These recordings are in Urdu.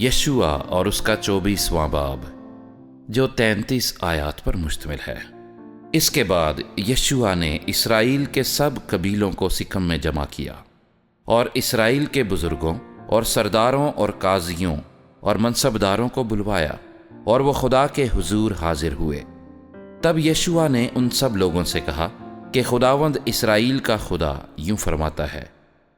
یشوع اور اس کا 24واں باب، جو 33 آیات پر مشتمل ہے۔ اس کے بعد یشوع نے اسرائیل کے سب قبیلوں کو سکم میں جمع کیا اور اسرائیل کے بزرگوں اور سرداروں اور قاضیوں اور منصبداروں کو بلوایا، اور وہ خدا کے حضور حاضر ہوئے۔ تب یشوع نے ان سب لوگوں سے کہا کہ خداوند اسرائیل کا خدا یوں فرماتا ہے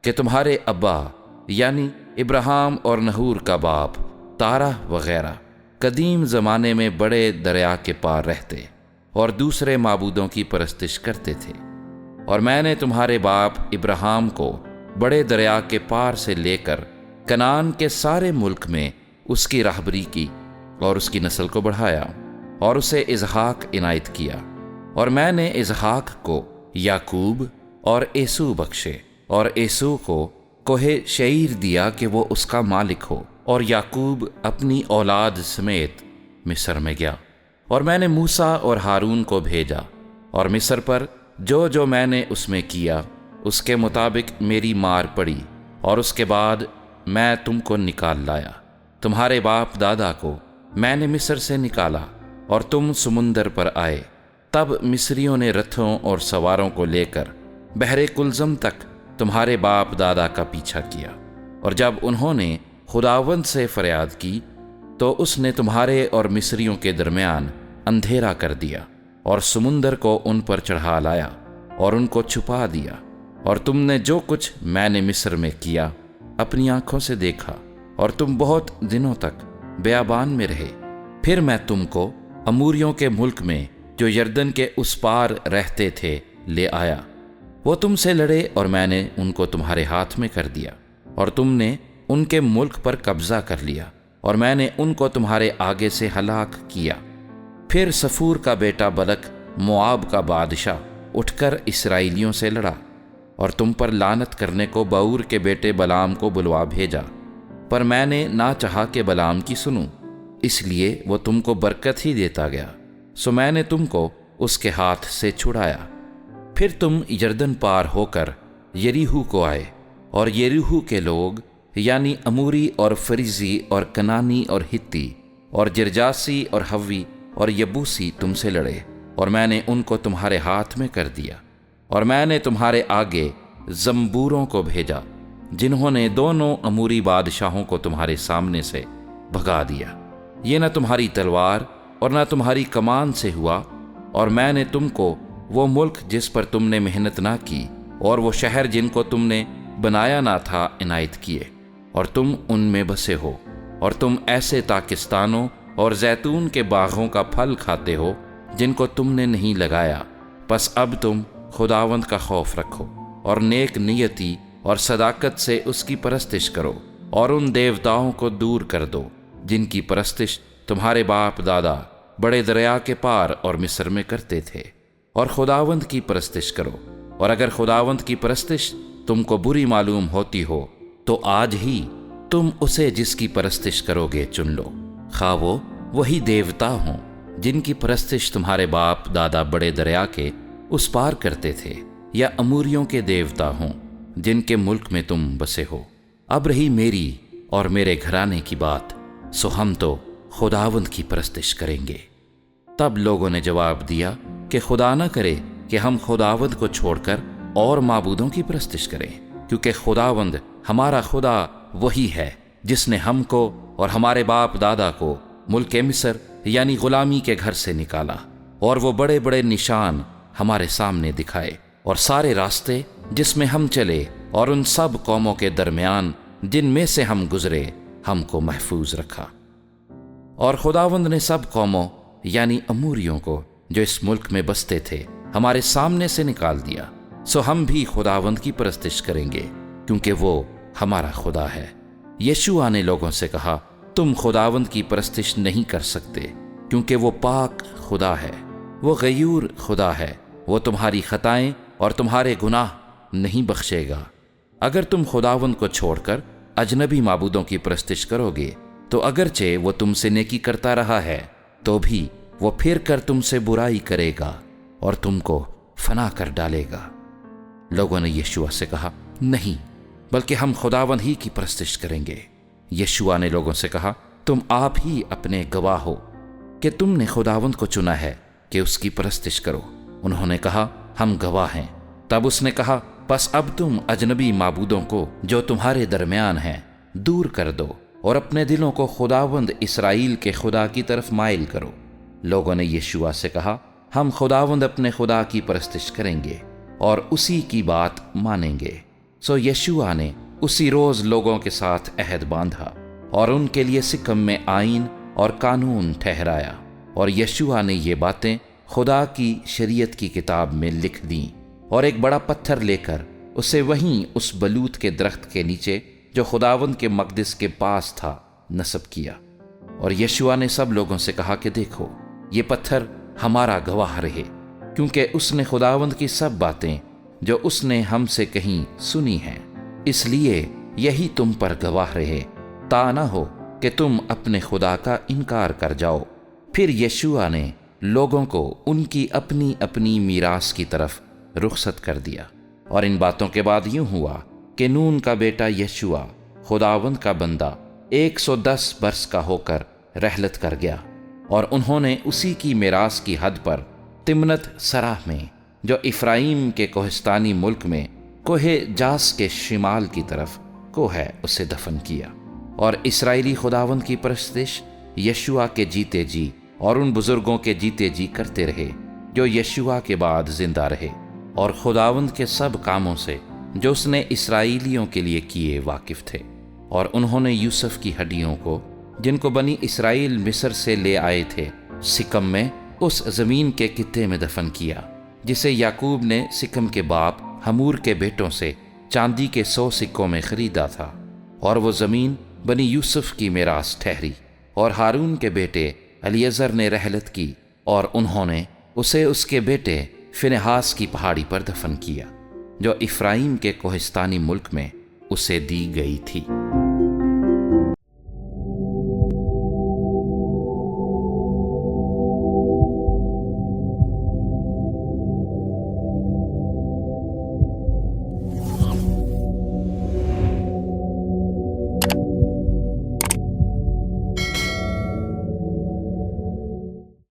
کہ تمہارے ابا یعنی ابراہیم اور نحور کا باپ تارہ وغیرہ قدیم زمانے میں بڑے دریا کے پار رہتے اور دوسرے معبودوں کی پرستش کرتے تھے، اور میں نے تمہارے باپ ابراہیم کو بڑے دریا کے پار سے لے کر کنعان کے سارے ملک میں اس کی راہبری کی اور اس کی نسل کو بڑھایا اور اسے اسحاق عنایت کیا، اور میں نے اسحاق کو یعقوب اور عیسو بخشے، اور عیسو کو کوہ شعیر دیا کہ وہ اس کا مالک ہو، اور یعقوب اپنی اولاد سمیت مصر میں گیا، اور میں نے موسیٰ اور ہارون کو بھیجا، اور مصر پر جو میں نے اس میں کیا اس کے مطابق میری مار پڑی، اور اس کے بعد میں تم کو نکال لایا۔ تمہارے باپ دادا کو میں نے مصر سے نکالا اور تم سمندر پر آئے۔ تب مصریوں نے رتھوں اور سواروں کو لے کر بحر کلزم تک تمہارے باپ دادا کا پیچھا کیا، اور جب انہوں نے خداوند سے فریاد کی تو اس نے تمہارے اور مصریوں کے درمیان اندھیرا کر دیا، اور سمندر کو ان پر چڑھا لایا اور ان کو چھپا دیا، اور تم نے جو کچھ میں نے مصر میں کیا اپنی آنکھوں سے دیکھا، اور تم بہت دنوں تک بیابان میں رہے۔ پھر میں تم کو اموریوں کے ملک میں جو یردن کے اس پار رہتے تھے لے آیا۔ وہ تم سے لڑے اور میں نے ان کو تمہارے ہاتھ میں کر دیا، اور تم نے ان کے ملک پر قبضہ کر لیا، اور میں نے ان کو تمہارے آگے سے ہلاک کیا۔ پھر صفور کا بیٹا بلک موآب کا بادشاہ اٹھ کر اسرائیلیوں سے لڑا، اور تم پر لعنت کرنے کو بور کے بیٹے بلام کو بلوا بھیجا، پر میں نے نہ چاہا کہ بلام کی سنوں، اس لیے وہ تم کو برکت ہی دیتا گیا، سو میں نے تم کو اس کے ہاتھ سے چھڑایا۔ پھر تم یردن پار ہو کر یریحو کو آئے، اور یریحو کے لوگ یعنی اموری اور فریزی اور کنانی اور ہتی اور جرجاسی اور حوی اور یبوسی تم سے لڑے، اور میں نے ان کو تمہارے ہاتھ میں کر دیا۔ اور میں نے تمہارے آگے زمبوروں کو بھیجا، جنہوں نے دونوں اموری بادشاہوں کو تمہارے سامنے سے بھگا دیا۔ یہ نہ تمہاری تلوار اور نہ تمہاری کمان سے ہوا، اور میں نے تم کو وہ ملک جس پر تم نے محنت نہ کی اور وہ شہر جن کو تم نے بنایا نہ تھا عنایت کیے، اور تم ان میں بسے ہو، اور تم ایسے پاکستانوں اور زیتون کے باغوں کا پھل کھاتے ہو جن کو تم نے نہیں لگایا۔ پس اب تم خداوند کا خوف رکھو اور نیک نیتی اور صداقت سے اس کی پرستش کرو، اور ان دیوتاؤں کو دور کر دو جن کی پرستش تمہارے باپ دادا بڑے دریا کے پار اور مصر میں کرتے تھے، اور خداوند کی پرستش کرو۔ اور اگر خداوند کی پرستش تم کو بری معلوم ہوتی ہو تو آج ہی تم اسے جس کی پرستش کرو گے چن لو، خواہ وہ وہی دیوتا ہوں جن کی پرستش تمہارے باپ دادا بڑے دریا کے اس پار کرتے تھے، یا اموریوں کے دیوتا ہوں جن کے ملک میں تم بسے ہو۔ اب رہی میری اور میرے گھرانے کی بات، سو ہم تو خداوند کی پرستش کریں گے۔ تب لوگوں نے جواب دیا کہ خدا نہ کرے کہ ہم خداوند کو چھوڑ کر اور معبودوں کی پرستش کریں، کیونکہ خداوند ہمارا خدا وہی ہے جس نے ہم کو اور ہمارے باپ دادا کو ملک مصر یعنی غلامی کے گھر سے نکالا، اور وہ بڑے بڑے نشان ہمارے سامنے دکھائے، اور سارے راستے جس میں ہم چلے اور ان سب قوموں کے درمیان جن میں سے ہم گزرے ہم کو محفوظ رکھا۔ اور خداوند نے سب قوموں یعنی اموریوں کو جو اس ملک میں بستے تھے ہمارے سامنے سے نکال دیا، سو ہم بھی خداوند کی پرستش کریں گے کیونکہ وہ ہمارا خدا ہے۔ یشوع نے لوگوں سے کہا، تم خداوند کی پرستش نہیں کر سکتے کیونکہ وہ پاک خدا ہے، وہ غیور خدا ہے، وہ تمہاری خطائیں اور تمہارے گناہ نہیں بخشے گا۔ اگر تم خداوند کو چھوڑ کر اجنبی معبودوں کی پرستش کرو گے تو اگرچہ وہ تم سے نیکی کرتا رہا ہے تو بھی وہ پھر کر تم سے برائی کرے گا اور تم کو فنا کر ڈالے گا۔ لوگوں نے یشوع سے کہا، نہیں، بلکہ ہم خداوند ہی کی پرستش کریں گے۔ یشوع نے لوگوں سے کہا، تم آپ ہی اپنے گواہ ہو کہ تم نے خداوند کو چنا ہے کہ اس کی پرستش کرو۔ انہوں نے کہا، ہم گواہ ہیں۔ تب اس نے کہا، پس اب تم اجنبی معبودوں کو جو تمہارے درمیان ہیں دور کر دو اور اپنے دلوں کو خداوند اسرائیل کے خدا کی طرف مائل کرو۔ لوگوں نے یشوع سے کہا، ہم خداوند اپنے خدا کی پرستش کریں گے اور اسی کی بات مانیں گے۔ سو یشوع نے اسی روز لوگوں کے ساتھ عہد باندھا اور ان کے لیے سکم میں آئین اور قانون ٹھہرایا، اور یشوع نے یہ باتیں خدا کی شریعت کی کتاب میں لکھ دیں، اور ایک بڑا پتھر لے کر اسے وہیں اس بلوت کے درخت کے نیچے جو خداوند کے مقدس کے پاس تھا نصب کیا۔ اور یشوع نے سب لوگوں سے کہا کہ دیکھو، یہ پتھر ہمارا گواہ رہے، کیونکہ اس نے خداوند کی سب باتیں جو اس نے ہم سے کہیں سنی ہیں، اس لیے یہی تم پر گواہ رہے، تا نہ ہو کہ تم اپنے خدا کا انکار کر جاؤ۔ پھر یشوع نے لوگوں کو ان کی اپنی اپنی میراث کی طرف رخصت کر دیا۔ اور ان باتوں کے بعد یوں ہوا کہ نون کا بیٹا یشوع خداوند کا بندہ 110 برس کا ہو کر رحلت کر گیا، اور انہوں نے اسی کی میراث کی حد پر تمنت سراہ میں جو افرائیم کے کوہستانی ملک میں کوہ جاس کے شمال کی طرف کوہ ہے اسے دفن کیا۔ اور اسرائیلی خداوند کی پرستش یشوع کے جیتے جی اور ان بزرگوں کے جیتے جی کرتے رہے جو یشوع کے بعد زندہ رہے، اور خداوند کے سب کاموں سے جو اس نے اسرائیلیوں کے لیے کیے واقف تھے۔ اور انہوں نے یوسف کی ہڈیوں کو جن کو بنی اسرائیل مصر سے لے آئے تھے سکم میں اس زمین کے خطے میں دفن کیا جسے یعقوب نے سکم کے باپ ہمور کے بیٹوں سے چاندی کے 100 سکوں میں خریدا تھا، اور وہ زمین بنی یوسف کی میراث ٹھہری۔ اور ہارون کے بیٹے الیعزر نے رحلت کی، اور انہوں نے اسے اس کے بیٹے فنہاس کی پہاڑی پر دفن کیا جو افرائیم کے کوہستانی ملک میں اسے دی گئی تھی۔